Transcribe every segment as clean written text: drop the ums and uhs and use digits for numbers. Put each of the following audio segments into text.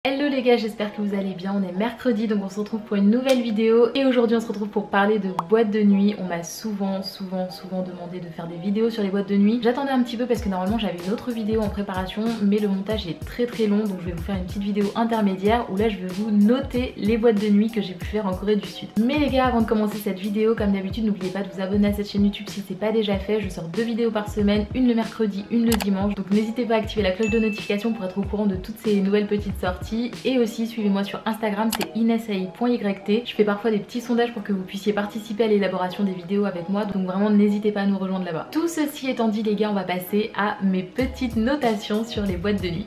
Hello les gars, j'espère que vous allez bien. On est mercredi donc on se retrouve pour une nouvelle vidéo et aujourd'hui on se retrouve pour parler de boîtes de nuit. On m'a souvent demandé de faire des vidéos sur les boîtes de nuit. J'attendais un petit peu parce que normalement j'avais une autre vidéo en préparation mais le montage est très long, donc je vais vous faire une petite vidéo intermédiaire où là je vais vous noter les boîtes de nuit que j'ai pu faire en Corée du Sud. Mais les gars, avant de commencer cette vidéo, comme d'habitude n'oubliez pas de vous abonner à cette chaîne YouTube si c'est pas déjà fait. Je sors 2 vidéos par semaine, une le mercredi, une le dimanche, donc n'hésitez pas à activer la cloche de notification pour être au courant de toutes ces nouvelles petites sorties. Et aussi suivez-moi sur Instagram, c'est inesai.yt. Je fais parfois des petits sondages pour que vous puissiez participer à l'élaboration des vidéos avec moi, donc vraiment n'hésitez pas à nous rejoindre là-bas. Tout ceci étant dit les gars, on va passer à mes petites notations sur les boîtes de nuit.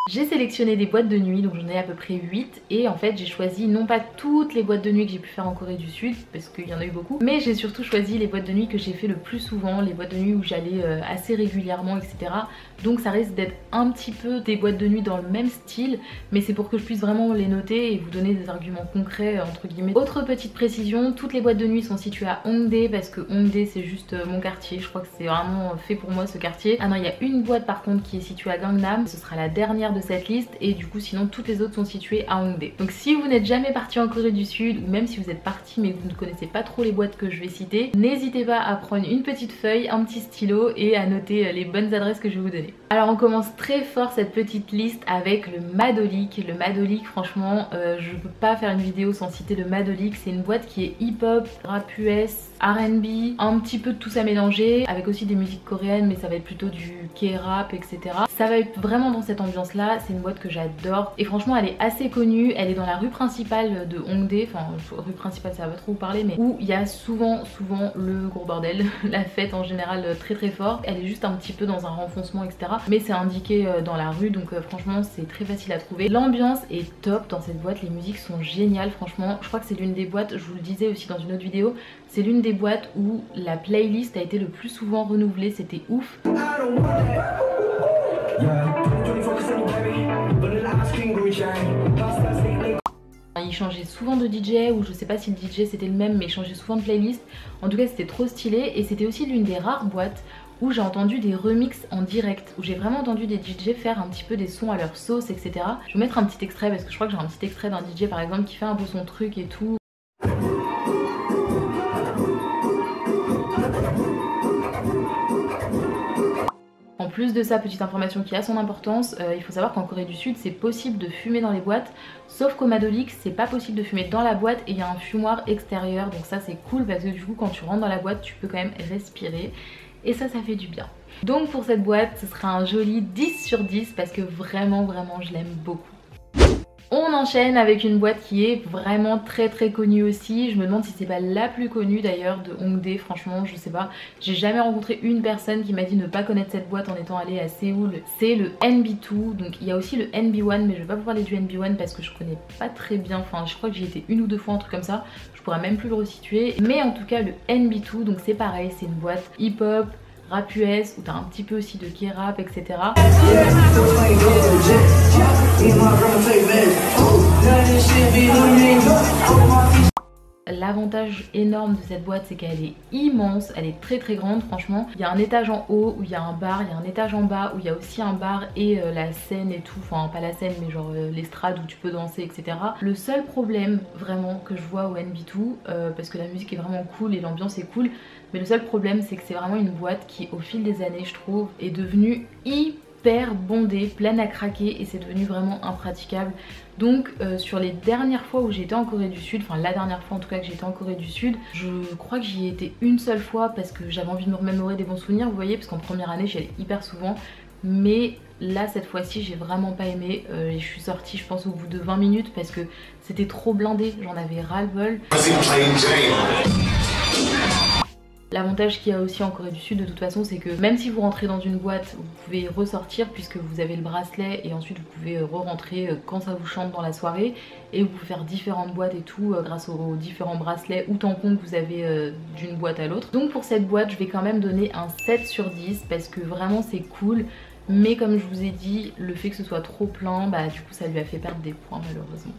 J'ai sélectionné des boîtes de nuit, donc j'en ai à peu près 8 et en fait j'ai choisi non pas toutes les boîtes de nuit que j'ai pu faire en Corée du Sud parce qu'il y en a eu beaucoup, mais j'ai surtout choisi les boîtes de nuit que j'ai fait le plus souvent, les boîtes de nuit où j'allais assez régulièrement, etc. Donc ça risque d'être un petit peu des boîtes de nuit dans le même style, mais c'est pour que je puisse vraiment les noter et vous donner des arguments concrets entre guillemets. Autre petite précision, toutes les boîtes de nuit sont situées à Hongdae parce que Hongdae c'est juste mon quartier, je crois que c'est vraiment fait pour moi ce quartier. Ah non, il y a une boîte par contre qui est située à Gangnam, ce sera la dernière de cette liste et du coup sinon toutes les autres sont situées à Hongdae. Donc si vous n'êtes jamais parti en Corée du Sud ou même si vous êtes parti mais que vous ne connaissez pas trop les boîtes que je vais citer, n'hésitez pas à prendre une petite feuille, un petit stylo et à noter les bonnes adresses que je vais vous donner. Alors on commence très fort cette petite liste avec le Madolic. Le Madolic, franchement je peux pas faire une vidéo sans citer le Madolic. C'est une boîte qui est hip-hop, rap US, R&B, un petit peu de tout ça mélangé, avec aussi des musiques coréennes mais ça va être plutôt du K-rap, etc. Ça va être vraiment dans cette ambiance là. C'est une boîte que j'adore et franchement elle est assez connue. Elle est dans la rue principale de Hongdae, enfin rue principale ça va pas trop vous parler, mais où il y a souvent le gros bordel, la fête en général très fort. Elle est juste un petit peu dans un renfoncement, etc. Mais c'est indiqué dans la rue, donc franchement c'est très facile à trouver. L'ambiance est top dans cette boîte, les musiques sont géniales franchement. Je crois que c'est l'une des boîtes, je vous le disais aussi dans une autre vidéo, c'est l'une des boîtes où la playlist a été le plus souvent renouvelée, c'était ouf. Il changeait souvent de DJ, ou je sais pas si le DJ c'était le même, mais il changeait souvent de playlist. En tout cas c'était trop stylé et c'était aussi l'une des rares boîtes où j'ai entendu des remixes en direct, où j'ai vraiment entendu des DJ faire un petit peu des sons à leur sauce, etc. Je vais vous mettre un petit extrait parce que je crois que j'ai un petit extrait d'un DJ par exemple qui fait un peu son truc et tout. En plus de ça, petite information qui a son importance, il faut savoir qu'en Corée du Sud c'est possible de fumer dans les boîtes, sauf qu'au Madolic c'est pas possible de fumer dans la boîte et il y a un fumoir extérieur, donc ça c'est cool parce que du coup quand tu rentres dans la boîte tu peux quand même respirer et ça fait du bien. Donc pour cette boîte ce sera un joli 10 sur 10 parce que vraiment je l'aime beaucoup. On enchaîne avec une boîte qui est vraiment très connue aussi. Je me demande si c'est pas la plus connue d'ailleurs de Hongdae, franchement je sais pas. J'ai jamais rencontré une personne qui m'a dit ne pas connaître cette boîte en étant allée à Séoul. C'est le NB2, donc il y a aussi le NB1 mais je vais pas vous parler du NB1 parce que je connais pas très bien. Enfin je crois que j'y étais une ou deux fois, un truc comme ça. Je pourrais même plus le resituer. Mais en tout cas le NB2, donc c'est pareil, c'est une boîte hip-hop, rap US où t'as un petit peu aussi de K-rap, etc. L'avantage énorme de cette boîte c'est qu'elle est immense, elle est très grande franchement. Il y a un étage en haut où il y a un bar, il y a un étage en bas où il y a aussi un bar et la scène et tout, enfin pas la scène mais genre l'estrade où tu peux danser, etc. Le seul problème vraiment que je vois au NB2, parce que la musique est vraiment cool et l'ambiance est cool, mais le seul problème c'est que c'est vraiment une boîte qui au fil des années je trouve est devenue hyper bondée, pleine à craquer et c'est devenu vraiment impraticable. Donc sur les dernières fois où j'ai été en Corée du Sud, enfin la dernière fois en tout cas que j'ai été en Corée du Sud, je crois que j'y ai été une seule fois parce que j'avais envie de me remémorer des bons souvenirs, vous voyez, parce qu'en première année j'y allais hyper souvent, mais là cette fois-ci j'ai vraiment pas aimé et je suis sortie je pense au bout de 20 minutes parce que c'était trop blindé, j'en avais ras-le-bol. L'avantage qu'il y a aussi en Corée du Sud de toute façon c'est que même si vous rentrez dans une boîte vous pouvez ressortir puisque vous avez le bracelet et ensuite vous pouvez re-rentrer quand ça vous chante dans la soirée et vous pouvez faire différentes boîtes et tout grâce aux différents bracelets ou tampons que vous avez d'une boîte à l'autre. Donc pour cette boîte je vais quand même donner un 7 sur 10 parce que vraiment c'est cool, mais comme je vous ai dit le fait que ce soit trop plein bah du coup ça lui a fait perdre des points malheureusement.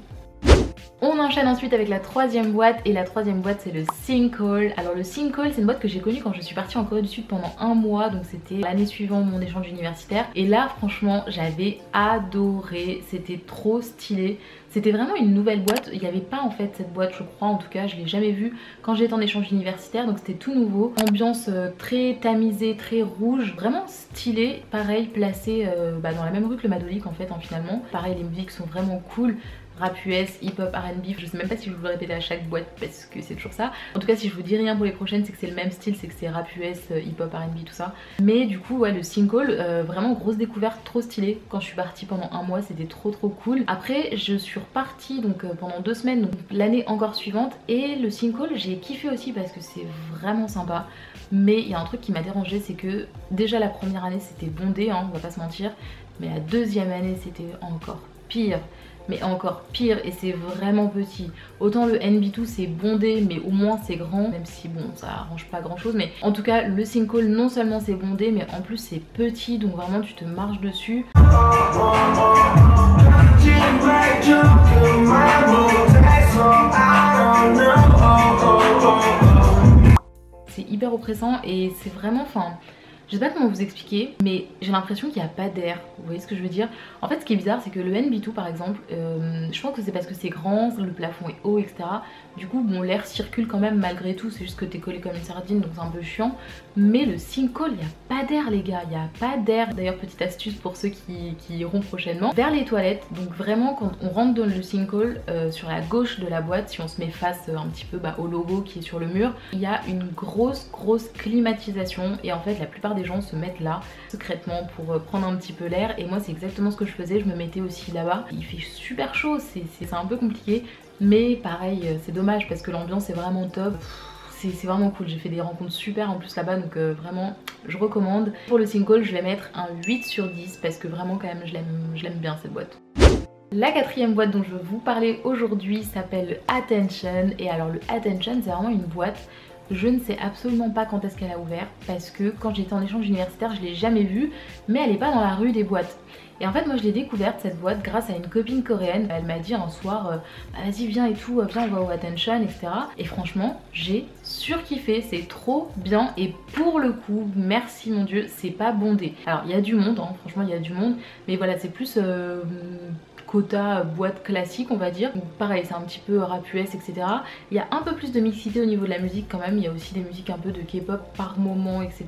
On enchaîne ensuite avec la troisième boîte et la troisième boîte c'est le Sinkhole. Alors le Sinkhole c'est une boîte que j'ai connue quand je suis partie en Corée du Sud pendant un mois, donc c'était l'année suivante mon échange universitaire. Et là franchement j'avais adoré, c'était trop stylé. C'était vraiment une nouvelle boîte, il n'y avait pas en fait cette boîte je crois, en tout cas je l'ai jamais vue quand j'étais en échange universitaire, donc c'était tout nouveau. Ambiance très tamisée, très rouge, vraiment stylé, pareil placé dans la même rue que le Madolik en fait finalement. Pareil les musiques sont vraiment cool. Rap US, hip-hop, R&B, je sais même pas si je vous le répéter à chaque boîte parce que c'est toujours ça. En tout cas si je vous dis rien pour les prochaines c'est que c'est le même style, c'est que c'est rap US, hip-hop, R&B, tout ça. Mais du coup ouais le Sinkhole, vraiment grosse découverte, trop stylé. Quand je suis partie pendant un mois c'était trop cool. Après je suis repartie donc pendant 2 semaines, donc l'année encore suivante. Et le Sinkhole j'ai kiffé aussi parce que c'est vraiment sympa. Mais il y a un truc qui m'a dérangé, c'est que déjà la première année c'était bondé, hein, on va pas se mentir. Mais la deuxième année c'était encore pire. Mais encore pire, et c'est vraiment petit. Autant le NB2 c'est bondé mais au moins c'est grand, même si bon ça arrange pas grand chose, mais en tout cas le Sinkhole non seulement c'est bondé mais en plus c'est petit, donc vraiment tu te marches dessus. C'est hyper oppressant et c'est vraiment, enfin je sais pas comment vous expliquer, mais j'ai l'impression qu'il n'y a pas d'air, vous voyez ce que je veux dire. En fait ce qui est bizarre c'est que le NB2 par exemple, je pense que c'est parce que c'est grand, le plafond est haut etc. Du coup bon l'air circule quand même malgré tout, c'est juste que t'es collé comme une sardine donc c'est un peu chiant. Mais le Sinkhole il n'y a pas d'air les gars, il n'y a pas d'air. D'ailleurs petite astuce pour ceux qui iront prochainement, vers les toilettes, donc vraiment quand on rentre dans le Sinkhole, sur la gauche de la boîte, si on se met face un petit peu au logo qui est sur le mur, il y a une grosse climatisation et en fait la plupart des gens se mettent là secrètement pour prendre un petit peu l'air, et moi c'est exactement ce que je faisais, je me mettais aussi là-bas. Il fait super chaud, c'est un peu compliqué, mais pareil c'est dommage parce que l'ambiance est vraiment top. C'est vraiment cool, j'ai fait des rencontres super en plus là-bas, donc vraiment je recommande. Pour le Sinkhole je vais mettre un 8 sur 10 parce que vraiment quand même je l'aime bien cette boîte. La quatrième boîte dont je veux vous parler aujourd'hui s'appelle Attention, et alors le Attention c'est vraiment une boîte, je ne sais absolument pas quand est-ce qu'elle a ouvert parce que quand j'étais en échange universitaire je l'ai jamais vue, mais elle est pas dans la rue des boîtes. Et en fait moi je l'ai découverte cette boîte grâce à une copine coréenne. Elle m'a dit un soir vas-y viens et tout, viens on va au Attention etc. Et franchement j'ai surkiffé, c'est trop bien, et pour le coup merci mon dieu c'est pas bondé. Alors il y a du monde hein, franchement il y a du monde, mais voilà c'est plus quota boîte classique on va dire. Donc pareil c'est un petit peu rap US etc. Il y a un peu plus de mixité au niveau de la musique quand même, il y a aussi des musiques un peu de K-pop par moment etc.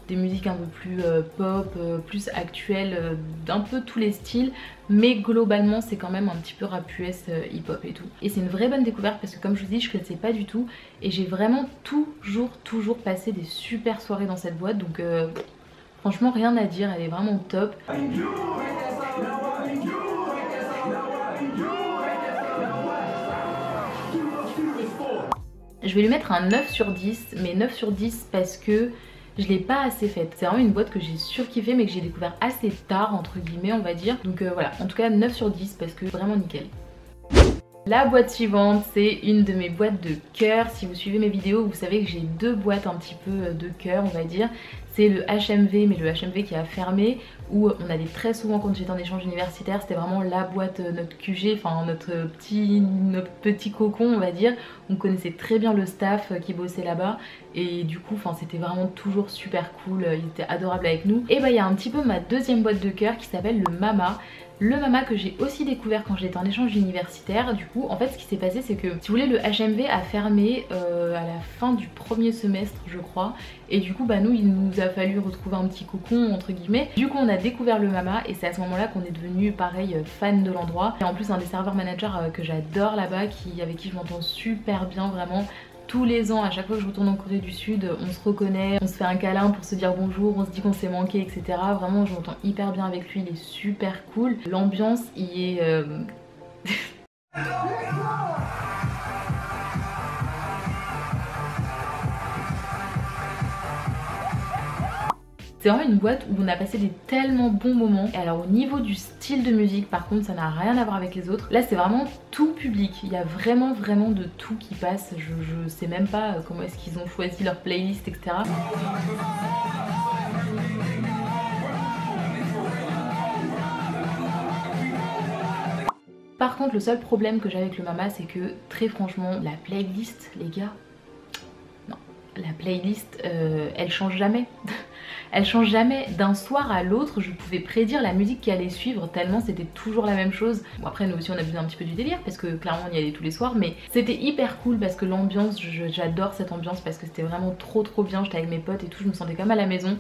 Des musiques un peu plus pop, plus actuelles, d'un peu tous les styles, mais globalement c'est quand même un petit peu rap US, hip-hop et tout. Et c'est une vraie bonne découverte parce que comme je vous dis je connaissais pas du tout et j'ai vraiment toujours passé des super soirées dans cette boîte, donc franchement rien à dire, elle est vraiment top. Je vais lui mettre un 9 sur 10, mais 9 sur 10 parce que je l'ai pas assez faite. C'est vraiment une boîte que j'ai surkiffé mais que j'ai découvert assez tard entre guillemets on va dire. Donc voilà, en tout cas 9 sur 10 parce que vraiment nickel. La boîte suivante c'est une de mes boîtes de cœur. Si vous suivez mes vidéos vous savez que j'ai deux boîtes un petit peu de cœur on va dire. C'est le HMV, mais le HMV qui a fermé, où on allait très souvent quand j'étais en échange universitaire, c'était vraiment la boîte, notre QG, enfin notre petit cocon on va dire. On connaissait très bien le staff qui bossait là-bas et du coup c'était vraiment toujours super cool, ils étaient adorables avec nous. Et bah il y a un petit peu ma deuxième boîte de cœur qui s'appelle le Mama. Le Mama que j'ai aussi découvert quand j'étais en échange universitaire. Du coup en fait ce qui s'est passé c'est que si vous voulez le HMV a fermé à la fin du premier semestre je crois, et du coup nous il nous a fallu retrouver un petit cocon entre guillemets. Du coup on a découvert le Mama et c'est à ce moment là qu'on est devenu pareil fan de l'endroit. Et en plus un des serveurs managers que j'adore là-bas, avec qui je m'entends super bien vraiment. Tous les ans, à chaque fois que je retourne en Corée du Sud, on se reconnaît, on se fait un câlin pour se dire bonjour, on se dit qu'on s'est manqué, etc. Vraiment, je m'entends hyper bien avec lui, il est super cool. L'ambiance y est... C'est vraiment une boîte où on a passé des tellement bons moments. Et alors au niveau du style de musique par contre ça n'a rien à voir avec les autres. Là c'est vraiment tout public, il y a vraiment de tout qui passe. Je sais même pas comment est-ce qu'ils ont choisi leur playlist etc. Par contre le seul problème que j'ai avec le Mama, c'est que très franchement la playlist les gars, non, la playlist elle change jamais. Elle change jamais. D'un soir à l'autre, je pouvais prédire la musique qui allait suivre tellement c'était toujours la même chose. Bon, après nous aussi on a besoin un petit peu du délire parce que clairement on y allait tous les soirs, mais c'était hyper cool parce que l'ambiance, j'adore cette ambiance parce que c'était vraiment trop bien. J'étais avec mes potes et tout, je me sentais comme à la maison.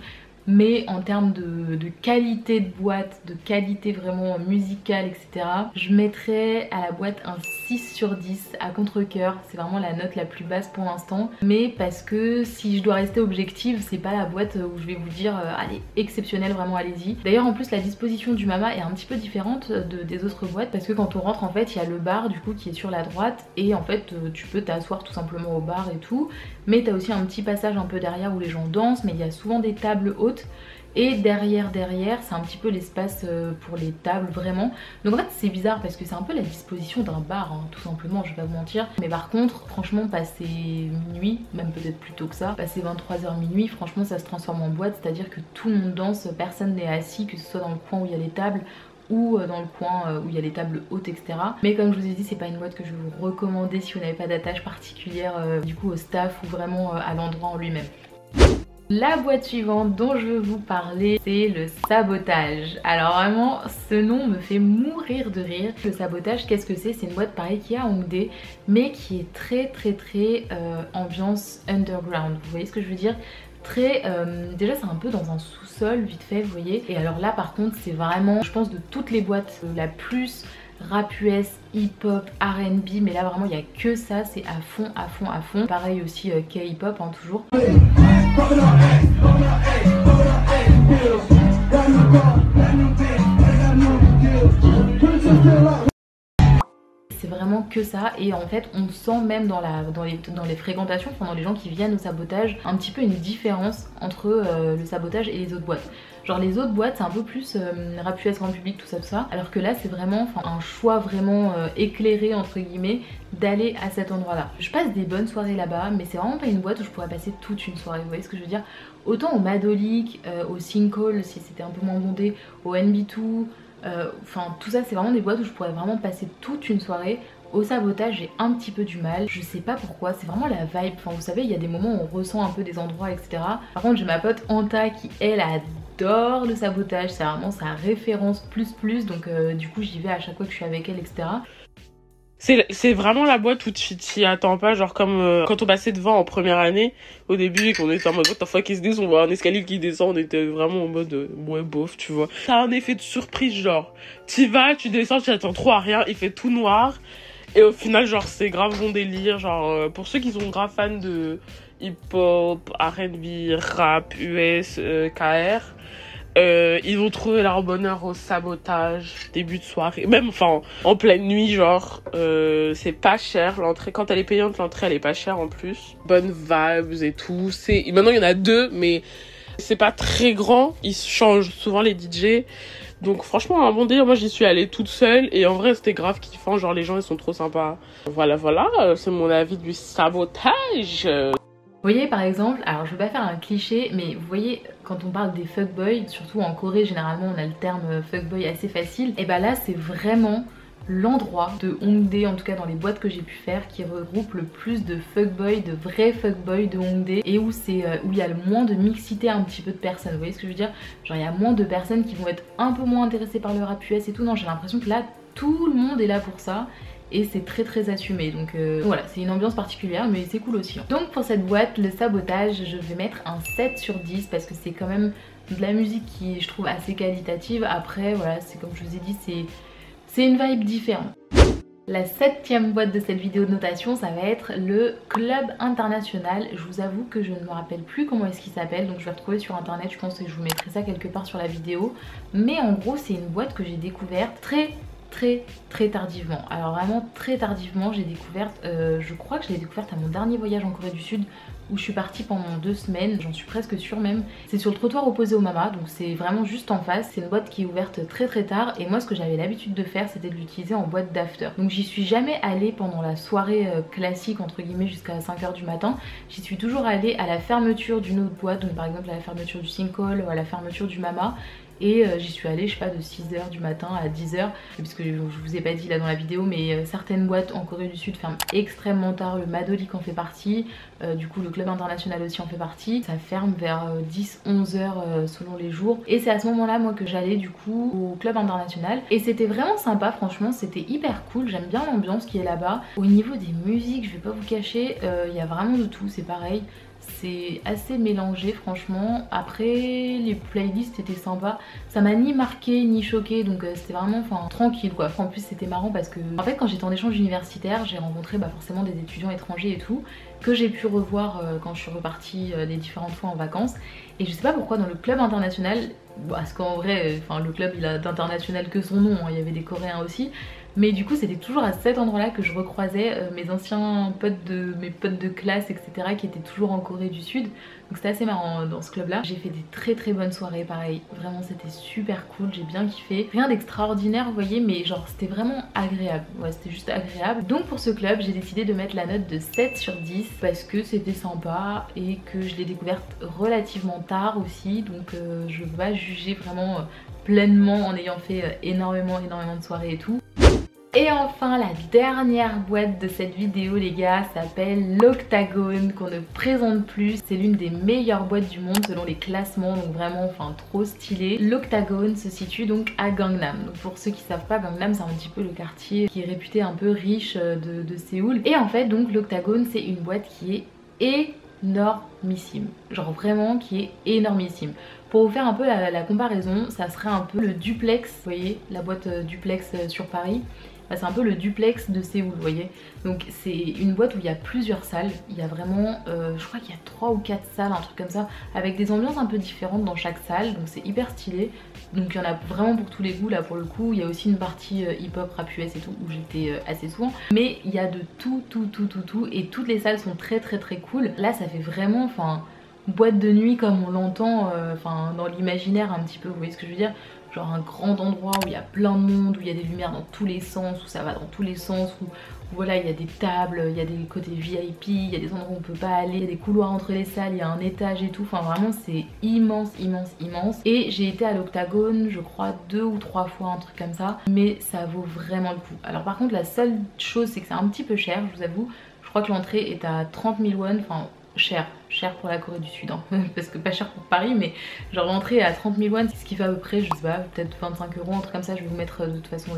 Mais en termes de qualité de boîte, de qualité vraiment musicale, etc., je mettrais à la boîte un 6 sur 10 à contre-cœur. C'est vraiment la note la plus basse pour l'instant. Mais parce que si je dois rester objective, c'est pas la boîte où je vais vous dire allez, exceptionnelle, vraiment allez-y. D'ailleurs en plus la disposition du Mama est un petit peu différente des autres boîtes parce que quand on rentre en fait il y a le bar du coup qui est sur la droite et en fait tu peux t'asseoir tout simplement au bar et tout. Mais t'as aussi un petit passage un peu derrière où les gens dansent, mais il y a souvent des tables hautes. Et derrière c'est un petit peu l'espace pour les tables vraiment. Donc en fait c'est bizarre parce que c'est un peu la disposition d'un bar hein, tout simplement, je vais pas vous mentir. Mais par contre franchement passer minuit, même peut-être plus tôt que ça, passer 23h minuit, franchement ça se transforme en boîte. C'est à dire que tout le monde danse, personne n'est assis, que ce soit dans le coin où il y a les tables ou dans le coin où il y a les tables hautes, etc. Mais comme je vous ai dit, c'est pas une boîte que je vais vous recommander si vous n'avez pas d'attache particulière du coup au staff ou vraiment à l'endroit en lui-même. La boîte suivante dont je veux vous parler, c'est le Sabotage. Alors vraiment, ce nom me fait mourir de rire. Le Sabotage, qu'est-ce que c'est? C'est une boîte pareil qui est à Hongdae, mais qui est très ambiance underground. Vous voyez ce que je veux dire? Déjà c'est un peu dans un sous-sol vite fait, vous voyez. Et alors là par contre c'est vraiment, je pense de toutes les boîtes, la plus rap US, hip-hop, R&B, mais là vraiment il n'y a que ça, c'est à fond. Pareil aussi K-hip-hop hein, toujours. C'est vraiment que ça et en fait on sent même dans les fréquentations, enfin dans les gens qui viennent au Sabotage, un petit peu une différence entre le Sabotage et les autres boîtes. Genre les autres boîtes c'est un peu plus rap US grand public tout ça, alors que là c'est vraiment un choix vraiment éclairé entre guillemets d'aller à cet endroit là. Je passe des bonnes soirées là-bas mais c'est vraiment pas une boîte où je pourrais passer toute une soirée, vous voyez ce que je veux dire. Autant au Madolic, au Sinkhole si c'était un peu moins bondé, au NB2, enfin tout ça c'est vraiment des boîtes où je pourrais vraiment passer toute une soirée. Au Sabotage j'ai un petit peu du mal, je sais pas pourquoi, c'est vraiment la vibe, enfin vous savez il y a des moments où on ressent un peu des endroits etc. Par contre j'ai ma pote Anta qui elle adore le Sabotage, c'est vraiment sa référence plus donc du coup j'y vais à chaque fois que je suis avec elle etc. C'est vraiment la boîte où tu t'y attends pas, genre comme quand on passait devant en première année, au début, et qu'on était en mode what the fuck is this, on voit un escalier qui descend, on était vraiment en mode ouais bof, tu vois. Ça a un effet de surprise, genre, t'y vas, tu descends, tu t'attends trop à rien, il fait tout noir, et au final, genre, c'est grave bon délire, genre, pour ceux qui sont grave fans de hip-hop, R&B, rap, US, KR, ils vont trouver leur bonheur au Sabotage, début de soirée, même enfin en pleine nuit genre, c'est pas cher l'entrée, quand elle est payante l'entrée elle est pas chère en plus, bonnes vibes et tout, maintenant il y en a deux mais c'est pas très grand, ils changent souvent les DJ, donc franchement un bon délire. Moi j'y suis allée toute seule et en vrai c'était grave kiffant, genre les gens ils sont trop sympas. Voilà c'est mon avis du Sabotage. Vous voyez par exemple, alors je veux pas faire un cliché, mais vous voyez quand on parle des fuckboys, surtout en Corée généralement on a le terme fuckboy assez facile, et bah là c'est vraiment l'endroit de Hongdae, en tout cas dans les boîtes que j'ai pu faire, qui regroupe le plus de fuckboys, de vrais fuckboys de Hongdae, et où il y a le moins de mixité un petit peu de personnes, vous voyez ce que je veux dire? Genre il y a moins de personnes qui vont être un peu moins intéressées par le rap US et tout, non j'ai l'impression que là tout le monde est là pour ça. Et c'est très assumé, donc voilà, c'est une ambiance particulière mais c'est cool aussi. Donc pour cette boîte, le Sabotage, je vais mettre un 7 sur 10 parce que c'est quand même de la musique qui je trouve assez qualitative. Après voilà, c'est comme je vous ai dit, c'est une vibe différente. La 7e boîte de cette vidéo de notation, ça va être le Club International. Je vous avoue que je ne me rappelle plus comment est-ce qu'il s'appelle, donc je vais retrouver sur internet, je pense que je vous mettrai ça quelque part sur la vidéo. Mais en gros c'est une boîte que j'ai découverte très tardivement. Alors vraiment très tardivement, j'ai découverte, je crois que je l'ai découverte à mon dernier voyage en Corée du Sud où je suis partie pendant 2 semaines, j'en suis presque sûre même. C'est sur le trottoir opposé au Mama, donc c'est vraiment juste en face. C'est une boîte qui est ouverte très tard et moi ce que j'avais l'habitude de faire c'était de l'utiliser en boîte d'after. Donc j'y suis jamais allée pendant la soirée classique entre guillemets jusqu'à 5h du matin. J'y suis toujours allée à la fermeture d'une autre boîte, donc par exemple à la fermeture du Sinkhole ou à la fermeture du Mama. et j'y suis allée je sais pas de 6h du matin à 10h parce que je vous ai pas dit là dans la vidéo, mais certaines boîtes en Corée du Sud ferment extrêmement tard. Le Madolik en fait partie, du coup le club international aussi en fait partie, ça ferme vers 10-11 heures selon les jours, et c'est à ce moment là moi que j'allais du coup au club international et c'était vraiment sympa, franchement c'était hyper cool, j'aime bien l'ambiance qui est là-bas. Au niveau des musiques, je vais pas vous cacher, il y a vraiment de tout, c'est pareil. C'est assez mélangé franchement. Après les playlists étaient sympas, ça m'a ni marqué ni choqué, donc c'était vraiment tranquille quoi. En plus c'était marrant parce que en fait quand j'étais en échange universitaire j'ai rencontré forcément des étudiants étrangers et tout, que j'ai pu revoir quand je suis repartie les différentes fois en vacances. Et je sais pas pourquoi dans le club international, parce qu'en vrai le club il a d'international que son nom, hein, il y avait des Coréens aussi. Mais du coup c'était toujours à cet endroit là que je recroisais mes anciens potes mes potes de classe etc. qui étaient toujours en Corée du Sud. Donc c'était assez marrant dans ce club là. J'ai fait des très bonnes soirées, pareil, vraiment c'était super cool, j'ai bien kiffé. Rien d'extraordinaire vous voyez, mais genre c'était vraiment agréable, ouais c'était juste agréable. Donc pour ce club j'ai décidé de mettre la note de 7 sur 10 parce que c'était sympa et que je l'ai découverte relativement tard aussi. Donc je vais juger vraiment pleinement en ayant fait énormément de soirées et tout. Et enfin la dernière boîte de cette vidéo les gars s'appelle l'Octagone, qu'on ne présente plus. C'est l'une des meilleures boîtes du monde selon les classements, donc vraiment trop stylé. L'Octagone se situe donc à Gangnam. Donc pour ceux qui savent pas, Gangnam c'est un petit peu le quartier qui est réputé un peu riche de Séoul. Et en fait donc l'Octagone c'est une boîte qui est énormissime, genre vraiment qui est énormissime. Pour vous faire un peu la comparaison, ça serait un peu le duplex, vous voyez la boîte duplex sur Paris. C'est un peu le duplex de Séoul, vous voyez. Donc c'est une boîte où il y a plusieurs salles. Il y a vraiment, je crois qu'il y a 3 ou 4 salles, un truc comme ça, avec des ambiances un peu différentes dans chaque salle. Donc c'est hyper stylé. Donc il y en a vraiment pour tous les goûts là pour le coup. Il y a aussi une partie hip-hop, rap US et tout où j'étais assez souvent. Mais il y a de tout et toutes les salles sont très cool. Là ça fait vraiment, boîte de nuit comme on l'entend dans l'imaginaire un petit peu, vous voyez ce que je veux dire. Genre un grand endroit où il y a plein de monde, où il y a des lumières dans tous les sens, où ça va dans tous les sens, où voilà il y a des tables, il y a des côtés VIP, il y a des endroits où on peut pas aller, il y a des couloirs entre les salles, il y a un étage et tout, vraiment c'est immense. Et j'ai été à l'Octagone je crois 2 ou 3 fois, un truc comme ça, mais ça vaut vraiment le coup. Alors par contre la seule chose c'est que c'est un petit peu cher, je vous avoue. Je crois que l'entrée est à 30 000 won, cher pour la Corée du Sud hein. Parce que pas cher pour Paris, mais genre l'entrée est à 30 000 won, c'est ce qui fait à peu près, je sais pas, peut-être 25 euros, un truc comme ça. Je vais vous mettre de toute façon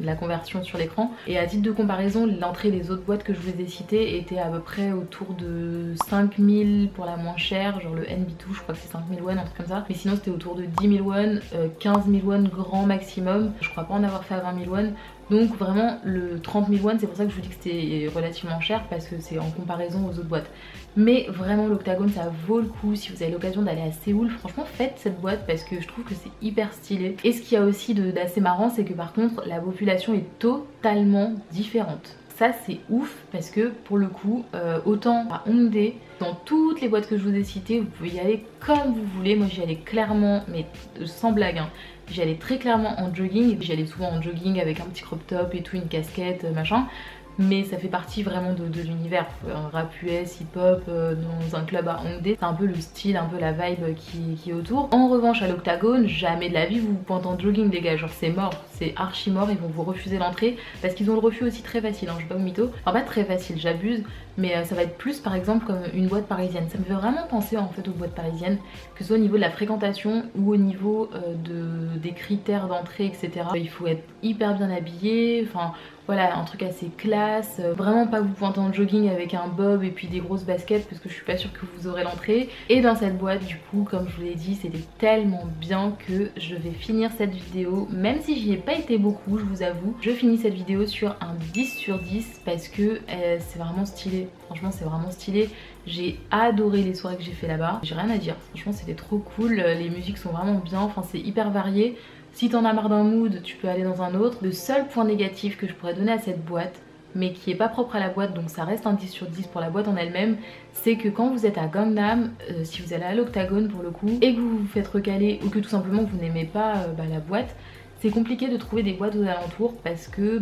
la conversion sur l'écran. Et à titre de comparaison, l'entrée des autres boîtes que je vous ai citées était à peu près autour de 5 000 pour la moins chère, genre le NB2 je crois que c'est 5 000 won, un truc comme ça. Mais sinon c'était autour de 10 000 won, 15 000 won grand maximum. Je crois pas en avoir fait à 20 000 won. Donc vraiment le 30 000 won, c'est pour ça que je vous dis que c'était relativement cher, parce que c'est en comparaison aux autres boîtes. Mais vraiment l'Octagone ça vaut le coup. Si vous avez l'occasion d'aller à Séoul, franchement faites cette boîte parce que je trouve que c'est hyper stylé. Et ce qu'il y a aussi d'assez marrant, c'est que par contre la population est totalement différente. Ça c'est ouf parce que pour le coup, autant à Hongdae, dans toutes les boîtes que je vous ai citées, vous pouvez y aller comme vous voulez. Moi j'y allais clairement, mais sans blague hein. J'y allais très clairement en jogging, j'y allais souvent en jogging avec un petit crop top et tout, une casquette, machin. Mais ça fait partie vraiment de l'univers, un rap US, hip-hop, dans un club à Hongdae, c'est un peu le style, un peu la vibe qui est autour. En revanche à l'Octagone, jamais de la vie vous vous pointez en jogging les gars, genre c'est mort, c'est archi mort, ils vont vous refuser l'entrée parce qu'ils ont le refus aussi très facile, hein, je vais pas vous mytho, enfin pas très facile, j'abuse, mais ça va être plus par exemple comme une boîte parisienne. Ça me fait vraiment penser en fait aux boîtes parisiennes, que ce soit au niveau de la fréquentation ou au niveau des critères d'entrée etc. Il faut être hyper bien habillé, voilà, un truc assez classe, vraiment pas vous pointer en jogging avec un bob et puis des grosses baskets parce que je suis pas sûre que vous aurez l'entrée. Et dans cette boîte du coup, comme je vous l'ai dit, c'était tellement bien que je vais finir cette vidéo, même si j'y ai pas été beaucoup, je vous avoue, je finis cette vidéo sur un 10 sur 10 parce que c'est vraiment stylé, franchement c'est vraiment stylé. J'ai adoré les soirées que j'ai fait là-bas, j'ai rien à dire, franchement c'était trop cool, les musiques sont vraiment bien, c'est hyper varié. Si t'en as marre d'un mood, tu peux aller dans un autre. Le seul point négatif que je pourrais donner à cette boîte, mais qui est pas propre à la boîte, donc ça reste un 10 sur 10 pour la boîte en elle-même, c'est que quand vous êtes à Gangnam, si vous allez à l'Octagone pour le coup, et que vous vous faites recaler, ou que tout simplement vous n'aimez pas la boîte, C'est compliqué de trouver des boîtes aux alentours parce que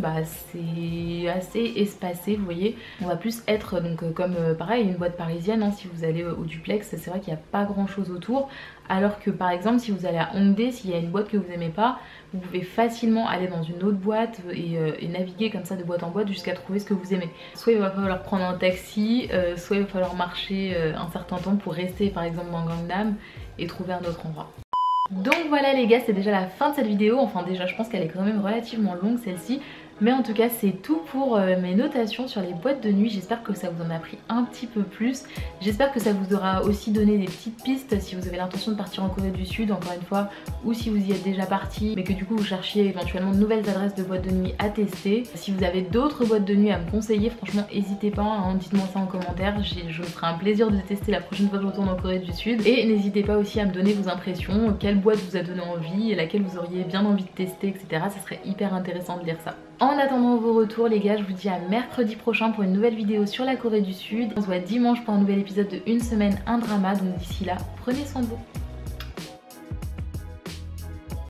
c'est assez espacé, vous voyez. On va plus être donc comme pareil une boîte parisienne, hein, si vous allez au duplex, c'est vrai qu'il n'y a pas grand chose autour. Alors que par exemple si vous allez à Hongdae, s'il y a une boîte que vous aimez pas, vous pouvez facilement aller dans une autre boîte et naviguer comme ça de boîte en boîte jusqu'à trouver ce que vous aimez. Soit il va falloir prendre un taxi, soit il va falloir marcher un certain temps pour rester par exemple dans Gangnam et trouver un autre endroit. Donc voilà les gars, c'est déjà la fin de cette vidéo. Enfin déjà je pense qu'elle est quand même relativement longue celle-ci. Mais en tout cas c'est tout pour mes notations sur les boîtes de nuit. J'espère que ça vous en a pris un petit peu plus. J'espère que ça vous aura aussi donné des petites pistes si vous avez l'intention de partir en Corée du Sud encore une fois, ou si vous y êtes déjà parti mais que du coup vous cherchiez éventuellement de nouvelles adresses de boîtes de nuit à tester. Si vous avez d'autres boîtes de nuit à me conseiller, franchement n'hésitez pas, hein, dites-moi ça en commentaire. Je me ferai un plaisir de tester la prochaine fois que je retourne en Corée du Sud. Et n'hésitez pas aussi à me donner vos impressions, quelle boîte vous a donné envie et laquelle vous auriez bien envie de tester, etc. Ça serait hyper intéressant de lire ça. En attendant vos retours les gars, je vous dis à mercredi prochain pour une nouvelle vidéo sur la Corée du Sud. On se voit dimanche pour un nouvel épisode de Une semaine, un drama. Donc d'ici là, prenez soin de vous.